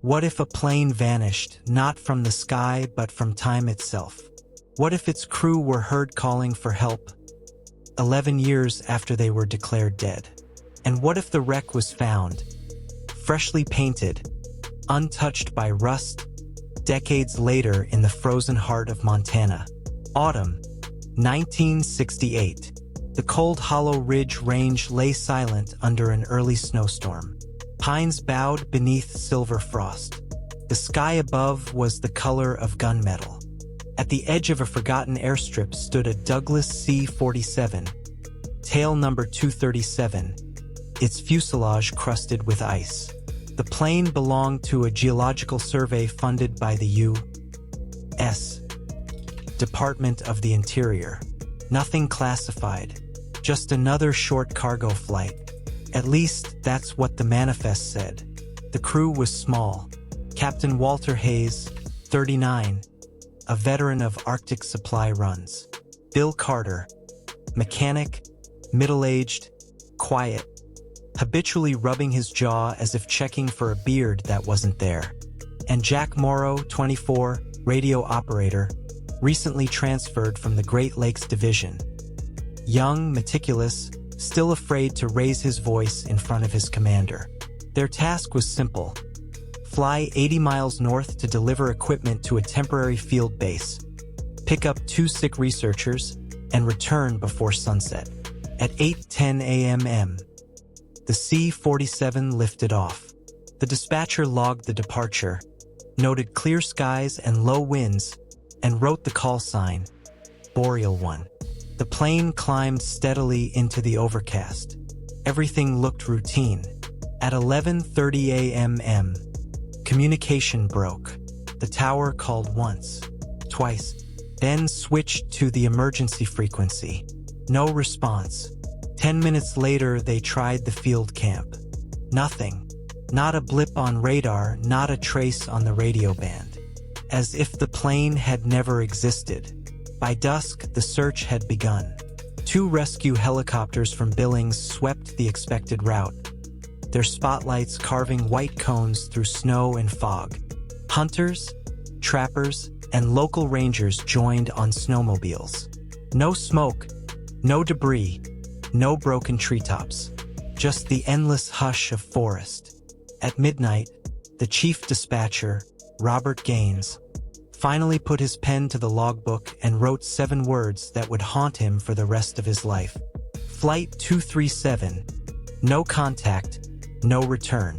What if a plane vanished, not from the sky but from time itself? What if its crew were heard calling for help 11 years after they were declared dead? And what if the wreck was found, freshly painted, untouched by rust, decades later in the frozen heart of Montana? Autumn, 1968. The cold Hollow Ridge Range lay silent under an early snowstorm. Pines bowed beneath silver frost. The sky above was the color of gunmetal. At the edge of a forgotten airstrip stood a Douglas C-47, tail number 237, its fuselage crusted with ice. The plane belonged to a geological survey funded by the U.S. Department of the Interior. Nothing classified, just another short cargo flight. At least, that's what the manifest said. The crew was small. Captain Walter Hayes, 39, a veteran of Arctic supply runs. Bill Carter, mechanic, middle-aged, quiet, habitually rubbing his jaw as if checking for a beard that wasn't there. And Jack Morrow, 24, radio operator, recently transferred from the Great Lakes Division. Young, meticulous, still afraid to raise his voice in front of his commander. Their task was simple: fly 80 miles north to deliver equipment to a temporary field base, pick up 2 sick researchers, and return before sunset. At 8:10 a.m., the C-47 lifted off. The dispatcher logged the departure, noted clear skies and low winds, and wrote the call sign, Boreal 1. The plane climbed steadily into the overcast. Everything looked routine. At 11:30 a.m., communication broke. The tower called once, twice, then switched to the emergency frequency. No response. 10 minutes later, they tried the field camp. Nothing. Not a blip on radar, not a trace on the radio band. As if the plane had never existed. By dusk, the search had begun. 2 rescue helicopters from Billings swept the expected route, their spotlights carving white cones through snow and fog. Hunters, trappers, and local rangers joined on snowmobiles. No smoke, no debris, no broken treetops. Just the endless hush of forest. At midnight, the chief dispatcher, Robert Gaines, finally put his pen to the logbook and wrote 7 words that would haunt him for the rest of his life. Flight 237, no contact, no return.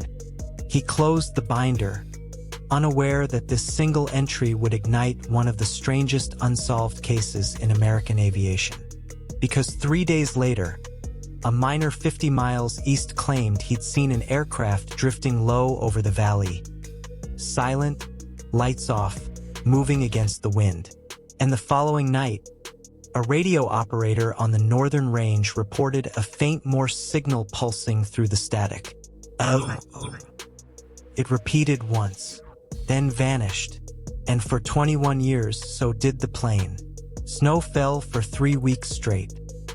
He closed the binder, unaware that this single entry would ignite one of the strangest unsolved cases in American aviation. Because 3 days later, a miner 50 miles east claimed he'd seen an aircraft drifting low over the valley. Silent, lights off, moving against the wind. And the following night, a radio operator on the northern range reported a faint Morse signal pulsing through the static. Oh. It repeated once, then vanished, and for 21 years so did the plane. Snow fell for 3 weeks straight.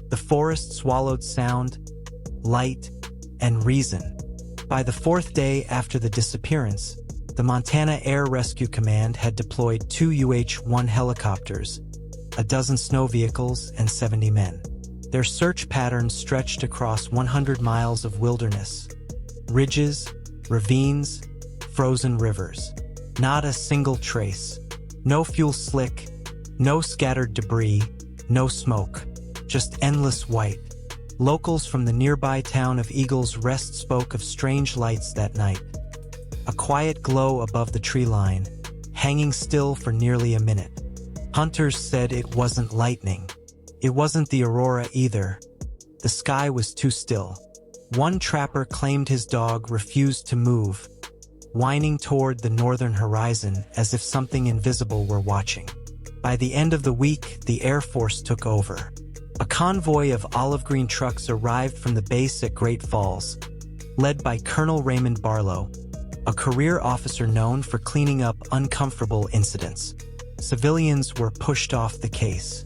The forest swallowed sound, light, and reason. By the 4th day after the disappearance, the Montana Air Rescue Command had deployed 2 UH-1 helicopters, a dozen snow vehicles, and 70 men. Their search pattern stretched across 100 miles of wilderness, ridges, ravines, frozen rivers. Not a single trace. No fuel slick, no scattered debris, no smoke. Just endless white. Locals from the nearby town of Eagles Rest spoke of strange lights that night. A quiet glow above the tree line, hanging still for nearly a minute. Hunters said it wasn't lightning. It wasn't the aurora either. The sky was too still. One trapper claimed his dog refused to move, whining toward the northern horizon as if something invisible were watching. By the end of the week, the Air Force took over. A convoy of olive green trucks arrived from the base at Great Falls, led by Colonel Raymond Barlow, a career officer known for cleaning up uncomfortable incidents. Civilians were pushed off the case.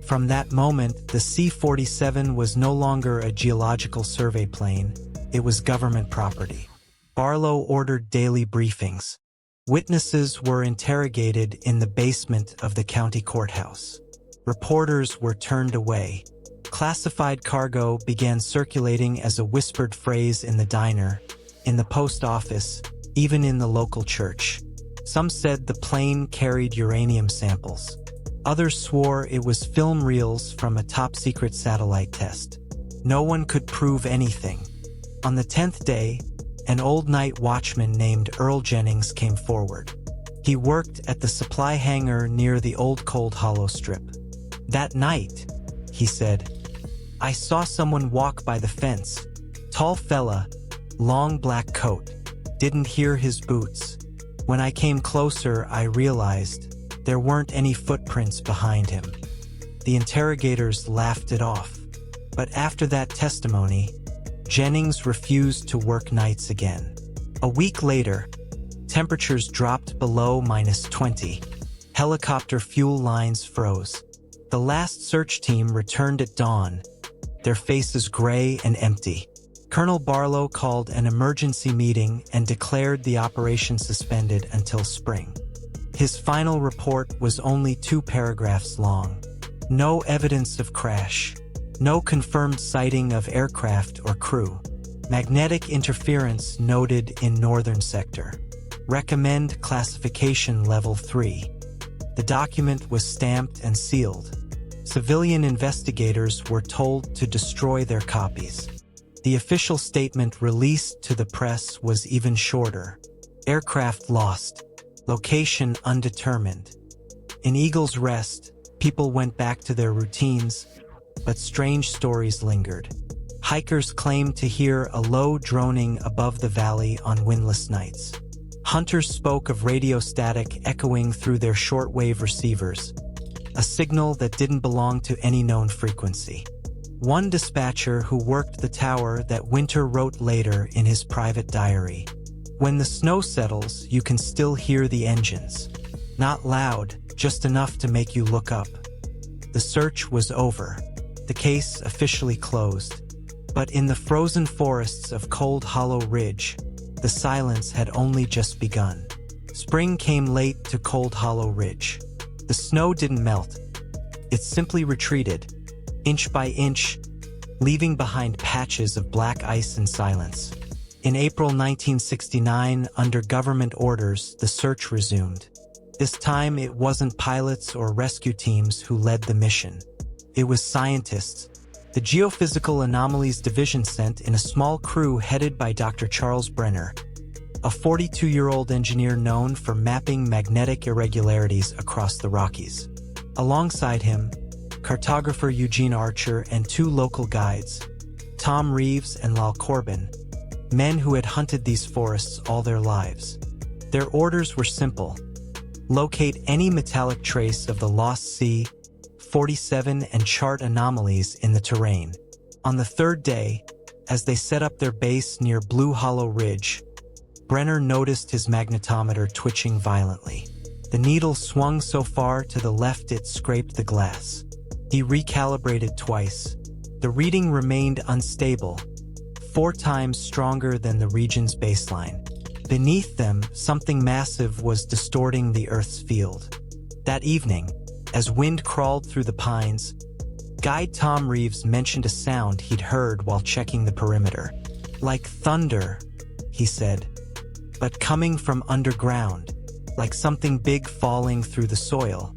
From that moment, the C-47 was no longer a geological survey plane, it was government property. Barlow ordered daily briefings. Witnesses were interrogated in the basement of the county courthouse. Reporters were turned away. Classified cargo began circulating as a whispered phrase in the diner, in the post office, even in the local church. Some said the plane carried uranium samples. Others swore it was film reels from a top-secret satellite test. No one could prove anything. On the 10th day, an old night watchman named Earl Jennings came forward. He worked at the supply hangar near the old Cold Hollow strip. That night, he said, I saw someone walk by the fence. Tall fella, long black coat. Didn't hear his boots. When I came closer, I realized there weren't any footprints behind him. The interrogators laughed it off. But after that testimony, Jennings refused to work nights again. A week later, temperatures dropped below -20. Helicopter fuel lines froze. The last search team returned at dawn, their faces gray and empty. Colonel Barlow called an emergency meeting and declared the operation suspended until spring. His final report was only 2 paragraphs long. No evidence of crash. No confirmed sighting of aircraft or crew. Magnetic interference noted in northern sector. Recommend classification level 3. The document was stamped and sealed. Civilian investigators were told to destroy their copies. The official statement released to the press was even shorter. Aircraft lost. Location undetermined. In Eagle's Rest, people went back to their routines, but strange stories lingered. Hikers claimed to hear a low droning above the valley on windless nights. Hunters spoke of radio static echoing through their shortwave receivers, a signal that didn't belong to any known frequency. One dispatcher who worked the tower that winter wrote later in his private diary, "When the snow settles, you can still hear the engines. Not loud, just enough to make you look up." The search was over. The case officially closed. But in the frozen forests of Cold Hollow Ridge, the silence had only just begun. Spring came late to Cold Hollow Ridge. The snow didn't melt. It simply retreated, inch by inch, leaving behind patches of black ice and silence. In April 1969, under government orders, the search resumed. This time it wasn't pilots or rescue teams who led the mission. It was scientists. The Geophysical Anomalies Division sent in a small crew headed by Dr. Charles Brenner, a 42-year-old engineer known for mapping magnetic irregularities across the Rockies. Alongside him, cartographer Eugene Archer and 2 local guides, Tom Reeves and Lal Corbin, men who had hunted these forests all their lives. Their orders were simple: locate any metallic trace of the lost C-47 and chart anomalies in the terrain. On the 3rd day, as they set up their base near Blue Hollow Ridge, Brenner noticed his magnetometer twitching violently. The needle swung so far to the left it scraped the glass. He recalibrated twice. The reading remained unstable, 4 times stronger than the region's baseline. Beneath them, something massive was distorting the Earth's field. That evening, as wind crawled through the pines, guide Tom Reeves mentioned a sound he'd heard while checking the perimeter. "Like thunder," he said, "but coming from underground, like something big falling through the soil."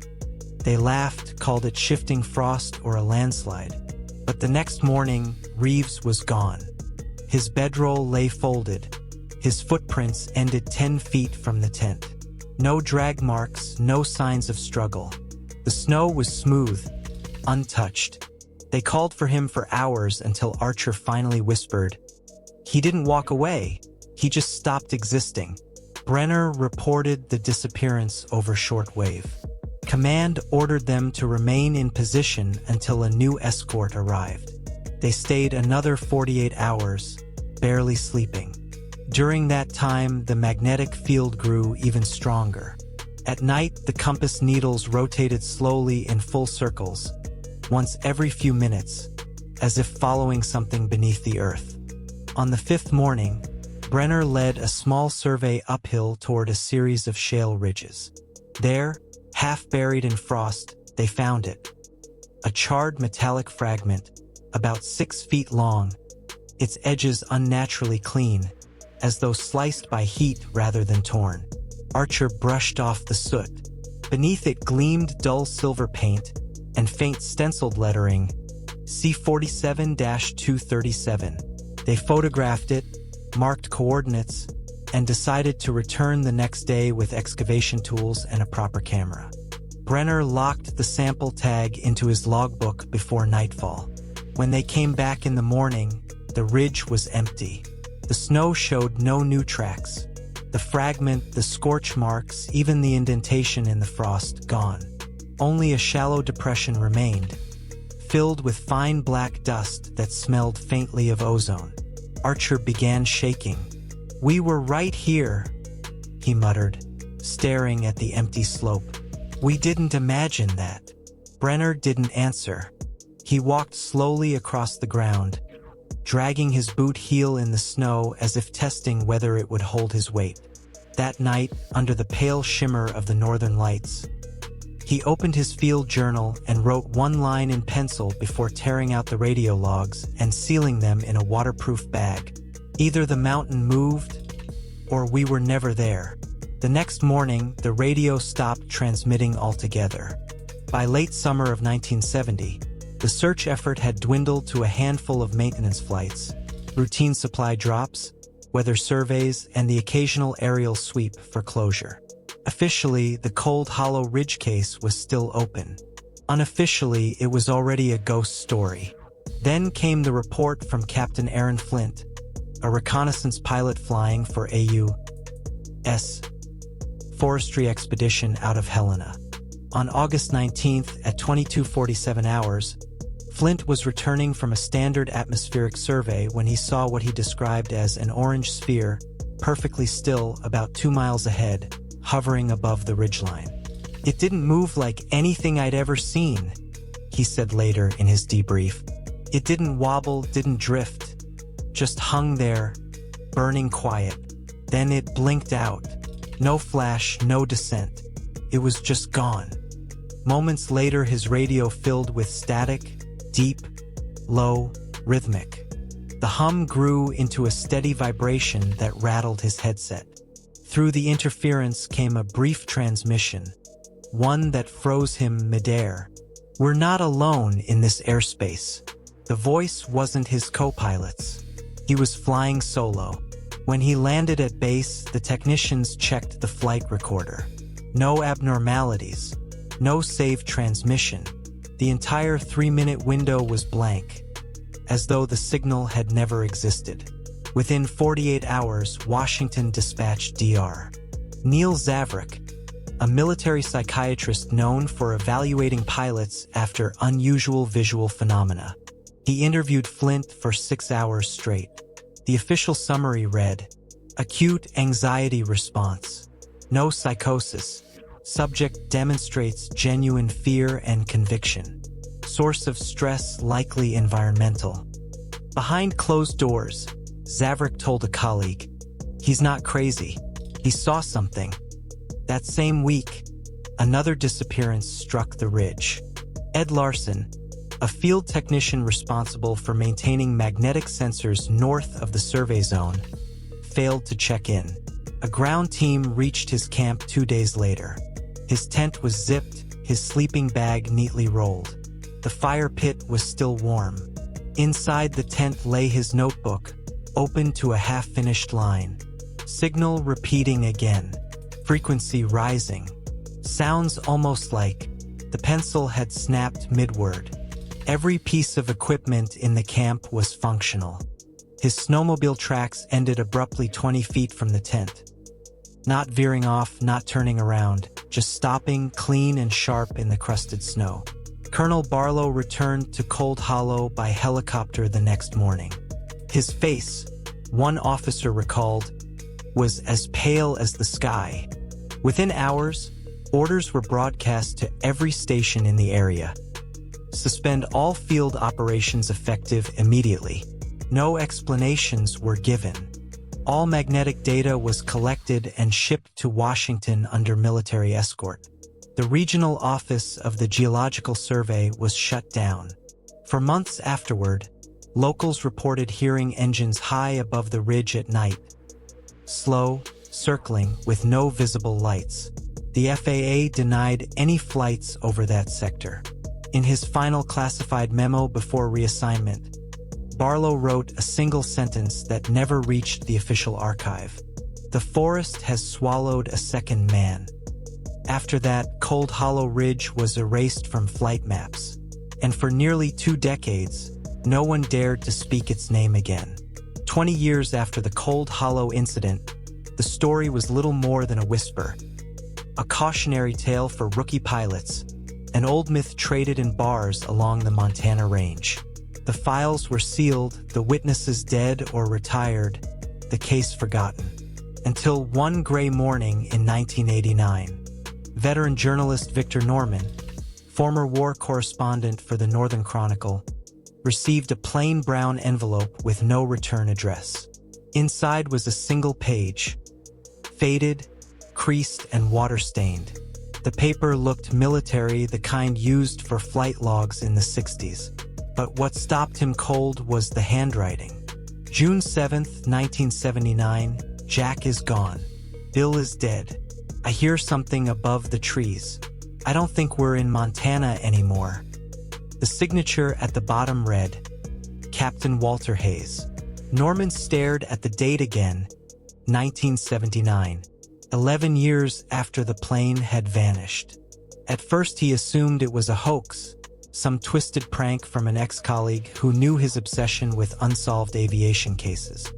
They laughed, called it shifting frost or a landslide. But the next morning, Reeves was gone. His bedroll lay folded. His footprints ended 10 feet from the tent. No drag marks, no signs of struggle. The snow was smooth, untouched. They called for him for hours until Archer finally whispered, "He didn't walk away. He just stopped existing." Brenner reported the disappearance over shortwave. Command ordered them to remain in position until a new escort arrived. They stayed another 48 hours, barely sleeping. During that time, the magnetic field grew even stronger. At night, the compass needles rotated slowly in full circles, once every few minutes, as if following something beneath the earth. On the 5th morning, Brenner led a small survey uphill toward a series of shale ridges. There, half buried in frost, they found it. A charred metallic fragment, about 6 feet long, its edges unnaturally clean, as though sliced by heat rather than torn. Archer brushed off the soot. Beneath it gleamed dull silver paint and faint stenciled lettering, C47-237. They photographed it, marked coordinates, and decided to return the next day with excavation tools and a proper camera. Brenner locked the sample tag into his logbook before nightfall. When they came back in the morning, the ridge was empty. The snow showed no new tracks. The fragment, the scorch marks, even the indentation in the frost, gone. Only a shallow depression remained, filled with fine black dust that smelled faintly of ozone. Archer began shaking. "We were right here," he muttered, staring at the empty slope. "We didn't imagine that." Brenner didn't answer. He walked slowly across the ground, dragging his boot heel in the snow as if testing whether it would hold his weight. That night, under the pale shimmer of the northern lights, he opened his field journal and wrote one line in pencil before tearing out the radio logs and sealing them in a waterproof bag. Either the mountain moved, or we were never there. The next morning, the radio stopped transmitting altogether. By late summer of 1970, the search effort had dwindled to a handful of maintenance flights, routine supply drops, weather surveys, and the occasional aerial sweep for closure. Officially, the Cold Hollow Ridge case was still open. Unofficially, it was already a ghost story. Then came the report from Captain Aaron Flint, a reconnaissance pilot flying for AU's forestry expedition out of Helena. On August 19th at 22:47 hours, Flint was returning from a standard atmospheric survey when he saw what he described as an orange sphere, perfectly still about 2 miles ahead, hovering above the ridgeline. "It didn't move like anything I'd ever seen," he said later in his debrief. "It didn't wobble, didn't drift, just hung there, burning quiet. Then it blinked out. No flash, no descent. It was just gone." Moments later, his radio filled with static, deep, low, rhythmic. The hum grew into a steady vibration that rattled his headset. Through the interference came a brief transmission, one that froze him midair. "We're not alone in this airspace." The voice wasn't his co-pilot's. He was flying solo. When he landed at base, the technicians checked the flight recorder. No abnormalities. No saved transmission. The entire 3-minute window was blank, as though the signal had never existed. Within 48 hours, Washington dispatched Dr. Neil Zaverick, a military psychiatrist known for evaluating pilots after unusual visual phenomena. He interviewed Flint for 6 hours straight. The official summary read, "Acute anxiety response. No psychosis. Subject demonstrates genuine fear and conviction. Source of stress likely environmental." Behind closed doors, Zaverick told a colleague, "He's not crazy. He saw something." That same week, another disappearance struck the ridge. Ed Larson, a field technician responsible for maintaining magnetic sensors north of the survey zone, failed to check in. A ground team reached his camp 2 days later. His tent was zipped, his sleeping bag neatly rolled. The fire pit was still warm. Inside the tent lay his notebook, open to a half-finished line. Signal repeating again. Frequency rising. Sounds almost like the pencil had snapped mid-word. Every piece of equipment in the camp was functional. His snowmobile tracks ended abruptly 20 feet from the tent. Not veering off, not turning around, just stopping clean and sharp in the crusted snow. Colonel Barlow returned to Cold Hollow by helicopter the next morning. His face, one officer recalled, was as pale as the sky. Within hours, orders were broadcast to every station in the area. Suspend all field operations effective immediately. No explanations were given. All magnetic data was collected and shipped to Washington under military escort. The regional office of the Geological Survey was shut down. For months afterward, locals reported hearing engines high above the ridge at night, slow, circling, with no visible lights. The FAA denied any flights over that sector. In his final classified memo before reassignment, Barlow wrote a single sentence that never reached the official archive. "The forest has swallowed a second man." After that, Cold Hollow Ridge was erased from flight maps, and for nearly 2 decades, no one dared to speak its name again. 20 years after the Cold Hollow incident, the story was little more than a whisper, a cautionary tale for rookie pilots, an old myth traded in bars along the Montana range. The files were sealed, the witnesses dead or retired, the case forgotten. Until one gray morning in 1989, veteran journalist Victor Norman, former war correspondent for the Northern Chronicle, received a plain brown envelope with no return address. Inside was a single page, faded, creased, and water-stained. The paper looked military, the kind used for flight logs in the 60s. But what stopped him cold was the handwriting. June 7, 1979, Jack is gone. Bill is dead. I hear something above the trees. I don't think we're in Montana anymore. The signature at the bottom read, Captain Walter Hayes. Norman stared at the date again, 1979, 11 years after the plane had vanished. At first he assumed it was a hoax, some twisted prank from an ex-colleague who knew his obsession with unsolved aviation cases.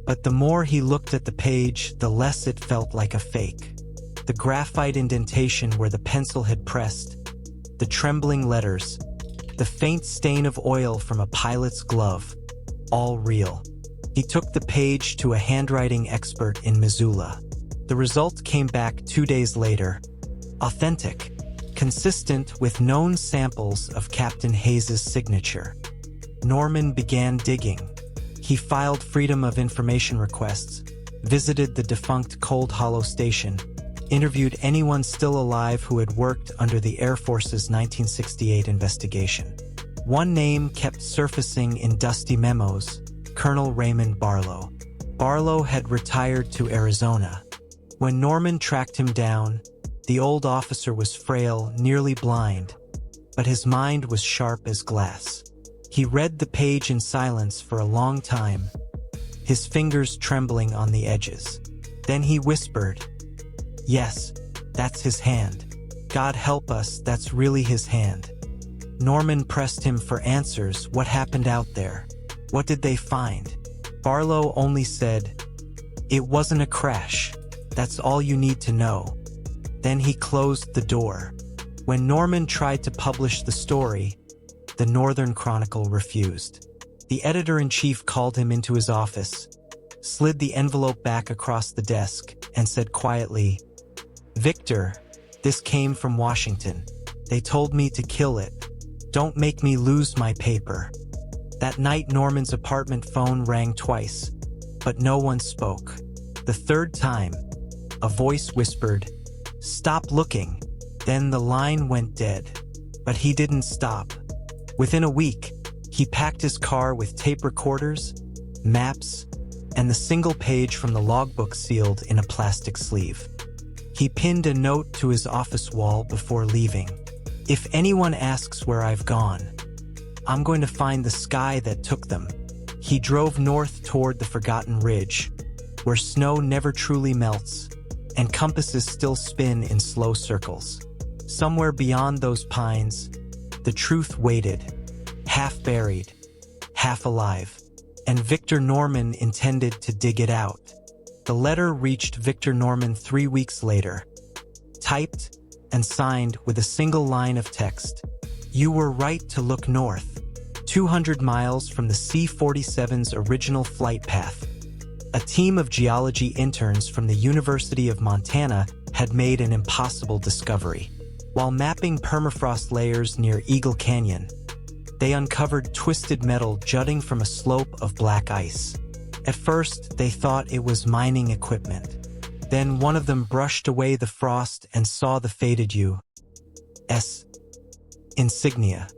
But the more he looked at the page, the less it felt like a fake. The graphite indentation where the pencil had pressed, the trembling letters, the faint stain of oil from a pilot's glove, all real. He took the page to a handwriting expert in Missoula. The result came back 2 days later, authentic, consistent with known samples of Captain Hayes's signature. Norman began digging. He filed Freedom of Information requests, visited the defunct Cold Hollow station, interviewed anyone still alive who had worked under the Air Force's 1968 investigation. One name kept surfacing in dusty memos, Colonel Raymond Barlow. Barlow had retired to Arizona. When Norman tracked him down, the old officer was frail, nearly blind, but his mind was sharp as glass. He read the page in silence for a long time, his fingers trembling on the edges. Then he whispered, "Yes, that's his hand. God help us, that's really his hand." Norman pressed him for answers. What happened out there? What did they find? Barlow only said, "It wasn't a crash. That's all you need to know." Then he closed the door. When Norman tried to publish the story, the Northern Chronicle refused. The editor-in-chief called him into his office, slid the envelope back across the desk, and said quietly, "Victor, this came from Washington. They told me to kill it. Don't make me lose my paper." That night, Norman's apartment phone rang twice, but no one spoke. The third time, a voice whispered, "Stop looking." Then the line went dead. But he didn't stop. Within a week, he packed his car with tape recorders, maps, and the single page from the logbook sealed in a plastic sleeve. He pinned a note to his office wall before leaving. "If anyone asks where I've gone, I'm going to find the sky that took them." He drove north toward the forgotten ridge, where snow never truly melts, and compasses still spin in slow circles. Somewhere beyond those pines, the truth waited, half buried, half alive, and Victor Norman intended to dig it out. The letter reached Victor Norman 3 weeks later, typed and signed with a single line of text. "You were right to look north, 200 miles from the C-47's original flight path." A team of geology interns from the University of Montana had made an impossible discovery. While mapping permafrost layers near Eagle Canyon, they uncovered twisted metal jutting from a slope of black ice. At first, they thought it was mining equipment. Then one of them brushed away the frost and saw the faded U.S. insignia.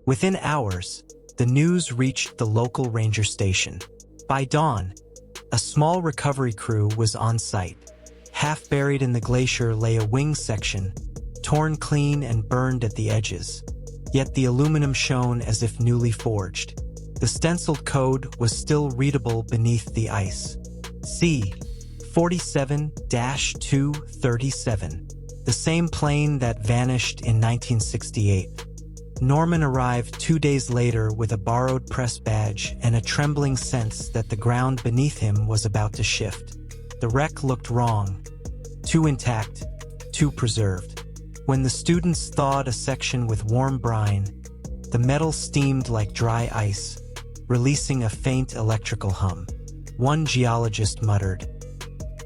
Within hours, the news reached the local ranger station. By dawn, a small recovery crew was on site. Half buried in the glacier lay a wing section, torn clean and burned at the edges. Yet the aluminum shone as if newly forged. The stenciled code was still readable beneath the ice. C. 47-237, the same plane that vanished in 1968. Norman arrived 2 days later with a borrowed press badge and a trembling sense that the ground beneath him was about to shift. The wreck looked wrong, too intact, too preserved. When the students thawed a section with warm brine, the metal steamed like dry ice, releasing a faint electrical hum. One geologist muttered,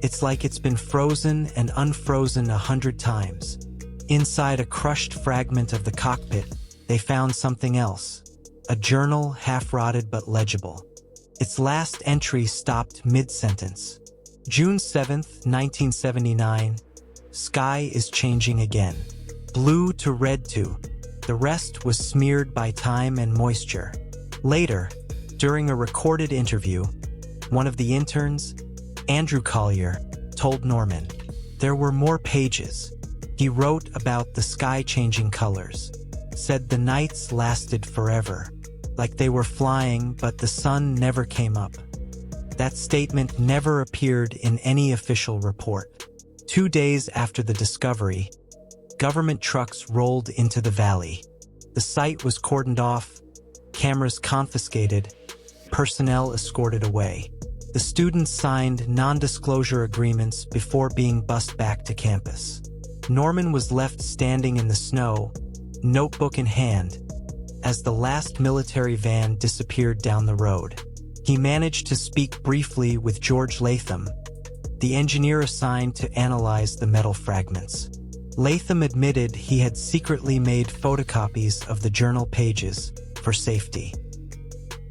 "It's like it's been frozen and unfrozen 100 times." Inside a crushed fragment of the cockpit, they found something else, a journal half-rotted but legible. Its last entry stopped mid-sentence. June 7, 1979, sky is changing again. Blue to red to. The rest was smeared by time and moisture. Later, during a recorded interview, one of the interns, Andrew Collier, told Norman, "There were more pages." He wrote about the sky changing colors, said the nights lasted forever, like they were flying but the sun never came up. That statement never appeared in any official report. 2 days after the discovery, government trucks rolled into the valley. The site was cordoned off, cameras confiscated, personnel escorted away. The students signed non-disclosure agreements before being bussed back to campus. Norman was left standing in the snow, notebook in hand, as the last military van disappeared down the road. He managed to speak briefly with George Latham, the engineer assigned to analyze the metal fragments. Latham admitted he had secretly made photocopies of the journal pages for safety.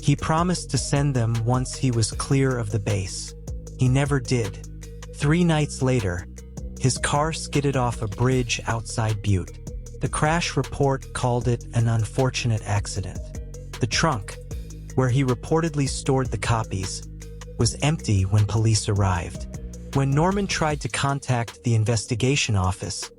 He promised to send them once he was clear of the base. He never did. 3 nights later, his car skidded off a bridge outside Butte. The crash report called it an unfortunate accident. The trunk, where he reportedly stored the copies, was empty when police arrived. When Norman tried to contact the investigation office,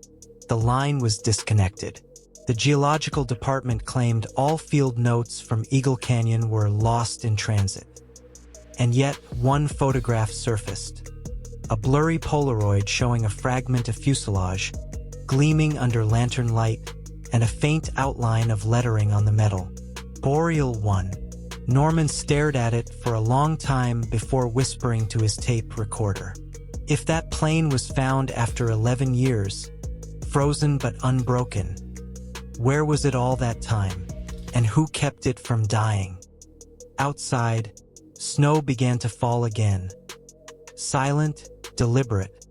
the line was disconnected. The geological department claimed all field notes from Eagle Canyon were lost in transit. And yet, one photograph surfaced. A blurry Polaroid showing a fragment of fuselage, gleaming under lantern light, and a faint outline of lettering on the metal. Boreal 1. Norman stared at it for a long time before whispering to his tape recorder. If that plane was found after 11 years, frozen but unbroken, where was it all that time, and who kept it from dying? Outside, snow began to fall again. Silent, deliberate,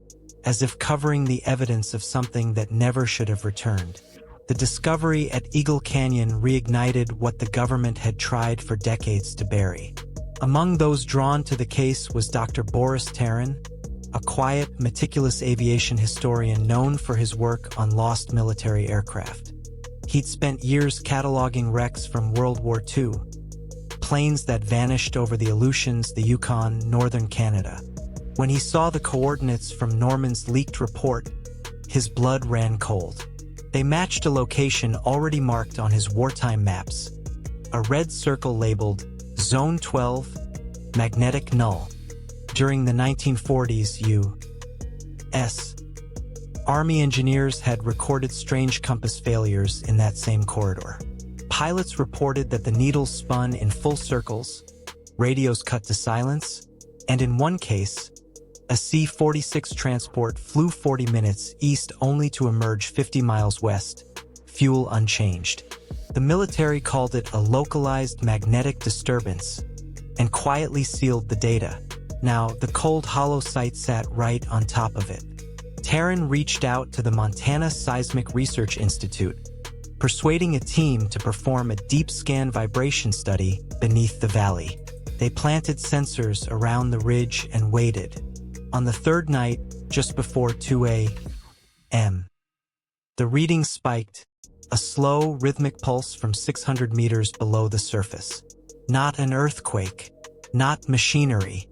as if covering the evidence of something that never should have returned. The discovery at Eagle Canyon reignited what the government had tried for decades to bury. Among those drawn to the case was Dr. Boris Taran, a quiet, meticulous aviation historian known for his work on lost military aircraft. He'd spent years cataloging wrecks from World War II, planes that vanished over the Aleutians, the Yukon, northern Canada. When he saw the coordinates from Norman's leaked report, his blood ran cold. They matched a location already marked on his wartime maps, a red circle labeled Zone 12, Magnetic Null. During the 1940s, U.S. Army engineers had recorded strange compass failures in that same corridor. Pilots reported that the needles spun in full circles, radios cut to silence, and in one case, a C-46 transport flew 40 minutes east only to emerge 50 miles west, fuel unchanged. The military called it a localized magnetic disturbance and quietly sealed the data. Now, the cold hollow site sat right on top of it. Taran reached out to the Montana Seismic Research Institute, persuading a team to perform a deep scan vibration study beneath the valley. They planted sensors around the ridge and waited. On the third night, just before 2 a.m., the reading spiked, a slow, rhythmic pulse from 600 meters below the surface. Not an earthquake, not machinery.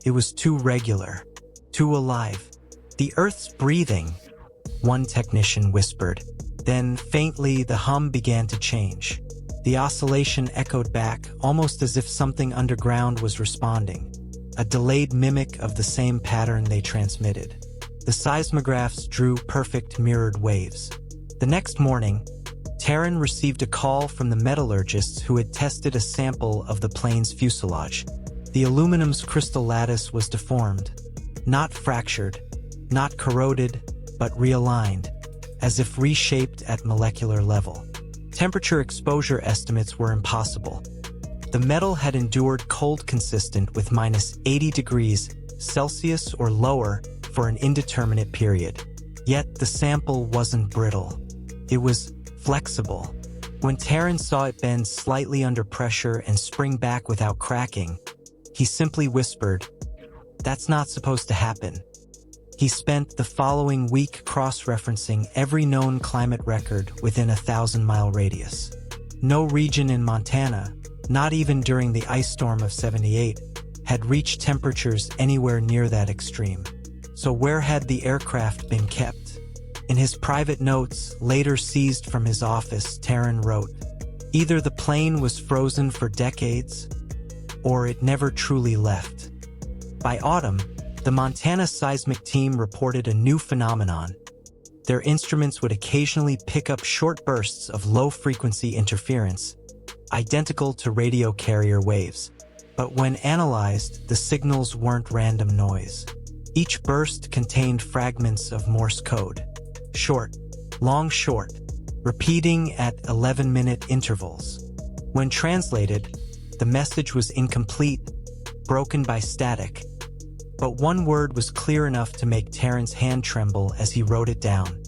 It was too regular, too alive. "The Earth's breathing," one technician whispered. Then, faintly, the hum began to change. The oscillation echoed back, almost as if something underground was responding, a delayed mimic of the same pattern they transmitted. The seismographs drew perfect mirrored waves. The next morning, Terran received a call from the metallurgists who had tested a sample of the plane's fuselage. The aluminum's crystal lattice was deformed, not fractured, not corroded, but realigned, as if reshaped at molecular level. Temperature exposure estimates were impossible. The metal had endured cold consistent with -80 degrees Celsius or lower for an indeterminate period. Yet the sample wasn't brittle. It was flexible. When Terran saw it bend slightly under pressure and spring back without cracking, he simply whispered, "That's not supposed to happen." He spent the following week cross-referencing every known climate record within a 1,000-mile radius. No region in Montana, not even during the ice storm of '78, had reached temperatures anywhere near that extreme. So where had the aircraft been kept? In his private notes, later seized from his office, Terran wrote, "Either the plane was frozen for decades, or it never truly left." By autumn, the Montana seismic team reported a new phenomenon. Their instruments would occasionally pick up short bursts of low-frequency interference, identical to radio carrier waves. But when analyzed, the signals weren't random noise. Each burst contained fragments of Morse code. Short, long short, repeating at 11-minute intervals. When translated, the message was incomplete, broken by static. But one word was clear enough to make Terran's hand tremble as he wrote it down.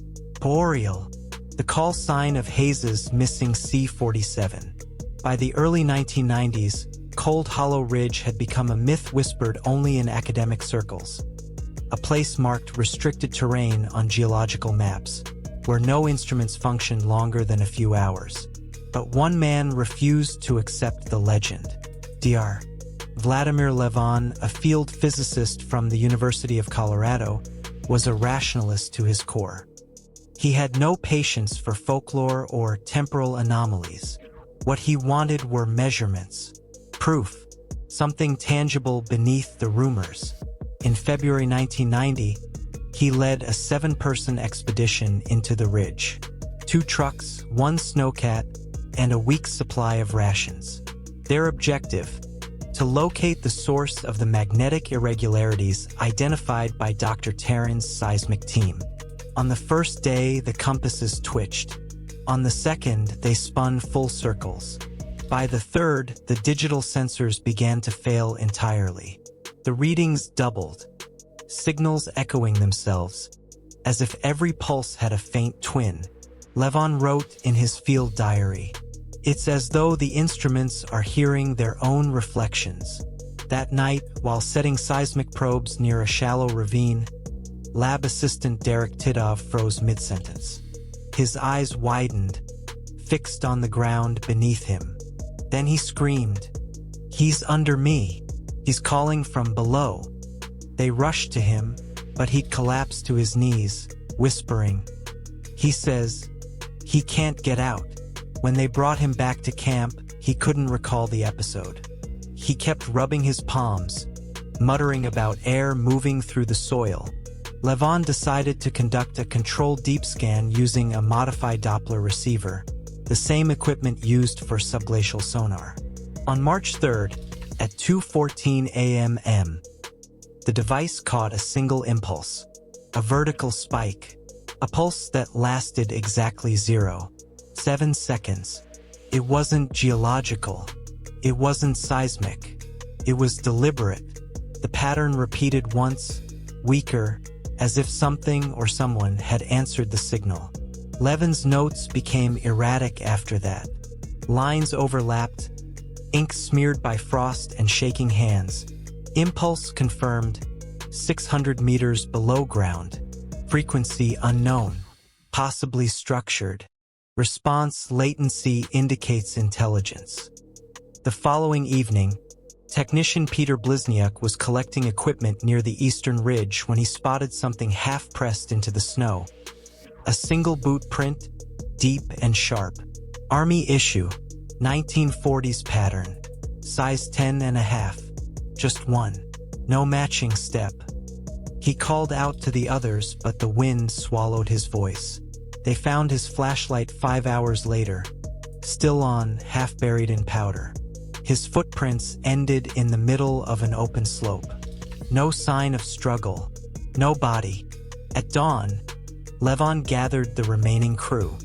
Boreal, the call sign of Hayes's missing C-47. By the early 1990s, Cold Hollow Ridge had become a myth whispered only in academic circles. A place marked restricted terrain on geological maps, where no instruments functioned longer than a few hours. But one man refused to accept the legend. Dr. Vladimir Levon, a field physicist from the University of Colorado, was a rationalist to his core. He had no patience for folklore or temporal anomalies. What he wanted were measurements, proof, something tangible beneath the rumors. In February 1990, he led a 7-person expedition into the ridge. 2 trucks, 1 snowcat, and a week's supply of rations. Their objective: to locate the source of the magnetic irregularities identified by Dr. Terran's seismic team. On the first day, the compasses twitched. On the second, they spun full circles. By the third, the digital sensors began to fail entirely. The readings doubled, signals echoing themselves, as if every pulse had a faint twin. Levon wrote in his field diary, "It's as though the instruments are hearing their own reflections." That night, while setting seismic probes near a shallow ravine, lab assistant Derek Titov froze mid-sentence. His eyes widened, fixed on the ground beneath him. Then he screamed, "He's under me! He's calling from below!" They rushed to him, but he'd collapsed to his knees, whispering. He says, "He can't get out." When they brought him back to camp, he couldn't recall the episode. He kept rubbing his palms, muttering about air moving through the soil. Levon decided to conduct a controlled deep scan using a modified Doppler receiver, the same equipment used for subglacial sonar. On March 3rd, at 2:14 a.m., the device caught a single impulse, a vertical spike, a pulse that lasted exactly 0.7 seconds. It wasn't geological. It wasn't seismic. It was deliberate. The pattern repeated once, weaker, as if something or someone had answered the signal. Levon's notes became erratic after that. Lines overlapped, ink smeared by frost and shaking hands. Impulse confirmed, 600 meters below ground. Frequency unknown, possibly structured. Response latency indicates intelligence. The following evening, technician Peter Blizniuk was collecting equipment near the eastern ridge when he spotted something half-pressed into the snow. A single boot print, deep and sharp. Army issue, 1940s pattern, size 10.5, just one, no matching step. He called out to the others, but the wind swallowed his voice. They found his flashlight 5 hours later, still on, half buried in powder. His footprints ended in the middle of an open slope. No sign of struggle, no body. At dawn, Levon gathered the remaining crew.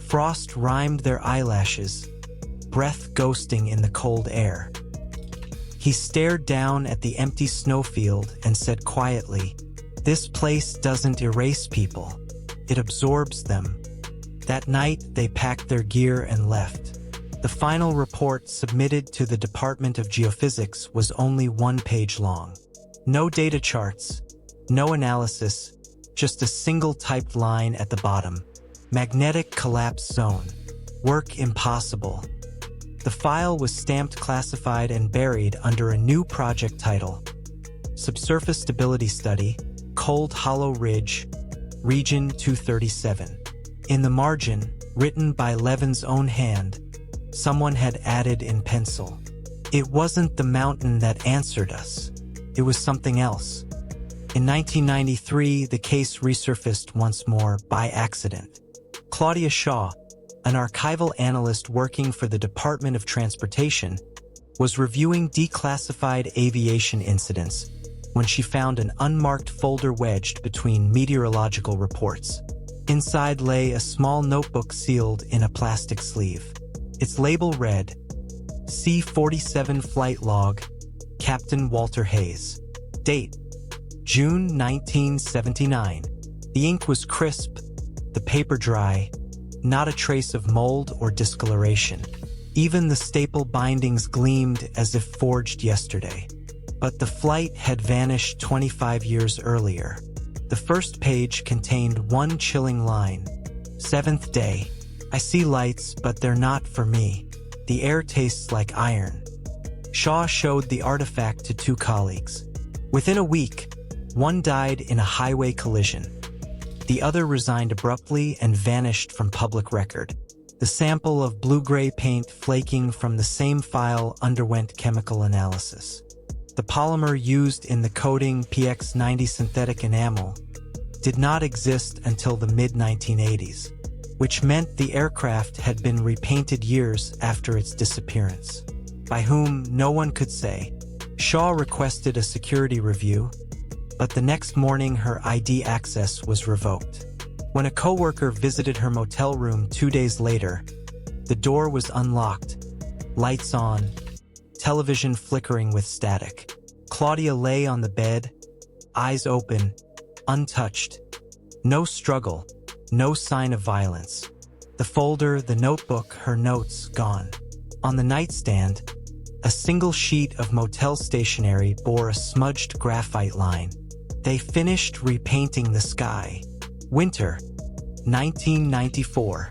Frost rimed their eyelashes, breath ghosting in the cold air. He stared down at the empty snowfield and said quietly, "This place doesn't erase people. It absorbs them." That night, they packed their gear and left. The final report submitted to the Department of Geophysics was only 1 page long. No data charts, no analysis, just a single typed line at the bottom. Magnetic collapse zone. Work impossible. The file was stamped classified and buried under a new project title. Subsurface Stability Study, Cold Hollow Ridge, Region 237. In the margin, written by Levon's own hand, someone had added in pencil, "It wasn't the mountain that answered us. It was something else." In 1993, the case resurfaced once more by accident. Claudia Shaw, an archival analyst working for the Department of Transportation, was reviewing declassified aviation incidents when she found an unmarked folder wedged between meteorological reports. Inside lay a small notebook sealed in a plastic sleeve. Its label read, C-47 Flight Log, Captain Walter Hayes. Date, June 1979. The ink was crisp, the paper dry, not a trace of mold or discoloration. Even the staple bindings gleamed as if forged yesterday. But the flight had vanished 25 years earlier. The first page contained one chilling line. 7th day. I see lights, but they're not for me. The air tastes like iron. Shaw showed the artifact to 2 colleagues. Within a week, one died in a highway collision. The other resigned abruptly and vanished from public record. The sample of blue-gray paint flaking from the same file underwent chemical analysis. The polymer used in the coating PX90 synthetic enamel did not exist until the mid-1980s, which meant the aircraft had been repainted years after its disappearance. By whom, no one could say. Shaw requested a security review, but the next morning her ID access was revoked. When a coworker visited her motel room 2 days later, the door was unlocked, lights on, television flickering with static. Claudia lay on the bed, eyes open, untouched. No struggle, no sign of violence. The folder, the notebook, her notes gone. On the nightstand, a single sheet of motel stationery bore a smudged graphite line. They finished repainting the sky. Winter, 1994.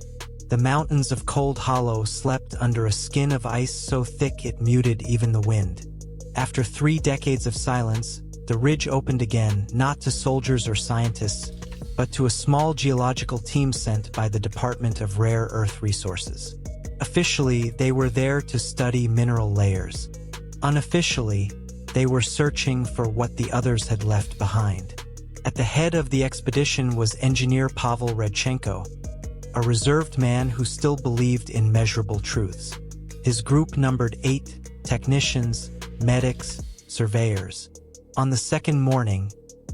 The mountains of Cold Hollow slept under a skin of ice so thick it muted even the wind. After 3 decades of silence, the ridge opened again, not to soldiers or scientists, but to a small geological team sent by the Department of Rare Earth Resources. Officially, they were there to study mineral layers. Unofficially, they were searching for what the others had left behind. At the head of the expedition was engineer Pavel Redchenko, a reserved man who still believed in measurable truths. His group numbered 8 technicians, medics, surveyors. On the second morning,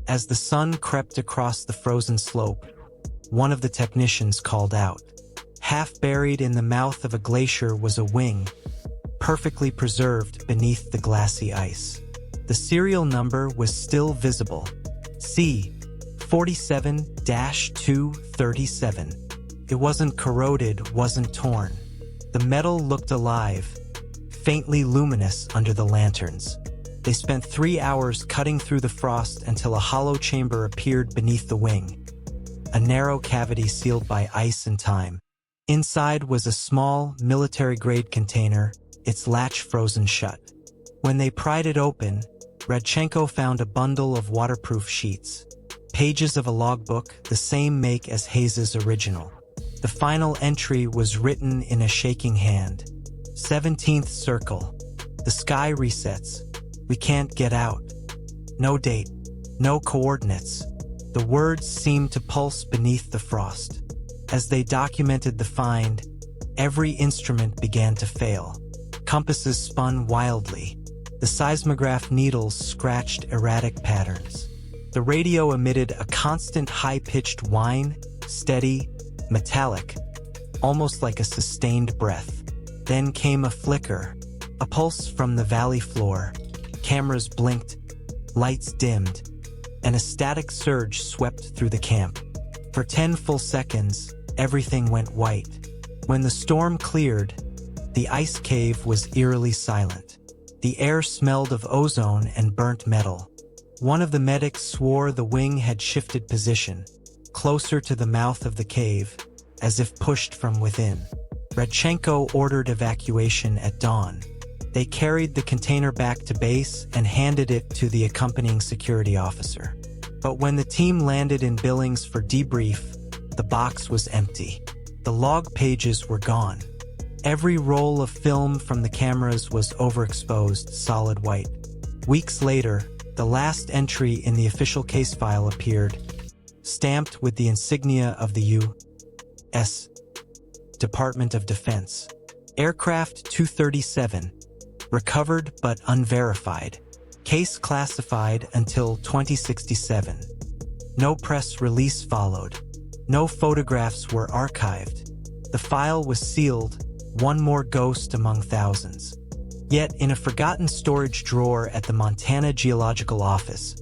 as the sun crept across the frozen slope, one of the technicians called out. Half buried in the mouth of a glacier was a wing, perfectly preserved beneath the glassy ice. The serial number was still visible. C-47-237. It wasn't corroded, wasn't torn. The metal looked alive, faintly luminous under the lanterns. They spent 3 hours cutting through the frost until a hollow chamber appeared beneath the wing, a narrow cavity sealed by ice and time. Inside was a small, military-grade container, its latch frozen shut. When they pried it open, Radchenko found a bundle of waterproof sheets, pages of a logbook, the same make as Hayes's original. The final entry was written in a shaking hand. 17th circle. The sky resets. We can't get out. No date. No coordinates. The words seemed to pulse beneath the frost. As they documented the find, every instrument began to fail. Compasses spun wildly. The seismograph needles scratched erratic patterns. The radio emitted a constant high-pitched whine, steady, metallic, almost like a sustained breath. Then came a flicker, a pulse from the valley floor. Cameras blinked, lights dimmed, and a static surge swept through the camp. For 10 full seconds, everything went white. When the storm cleared, the ice cave was eerily silent. The air smelled of ozone and burnt metal. One of the medics swore the wing had shifted position, closer to the mouth of the cave, as if pushed from within. Radchenko ordered evacuation at dawn. They carried the container back to base and handed it to the accompanying security officer. But when the team landed in Billings for debrief, the box was empty. The log pages were gone. Every roll of film from the cameras was overexposed, solid white. Weeks later, the last entry in the official case file appeared, stamped with the insignia of the U.S. Department of Defense. Aircraft 237, recovered but unverified. Case classified until 2067. No press release followed. No photographs were archived. The file was sealed, one more ghost among thousands. Yet, in a forgotten storage drawer at the Montana Geological Office,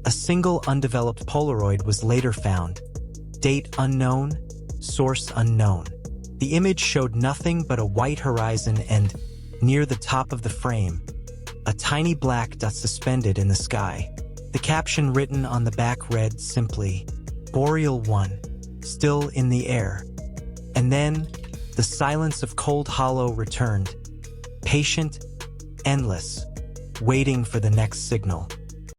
a single undeveloped Polaroid was later found. Date unknown, source unknown. The image showed nothing but a white horizon and, near the top of the frame, a tiny black dot suspended in the sky. The caption written on the back read simply, "Boreal 1, still in the air." And then, the silence of Cold Hollow returned, patient, endless, waiting for the next signal.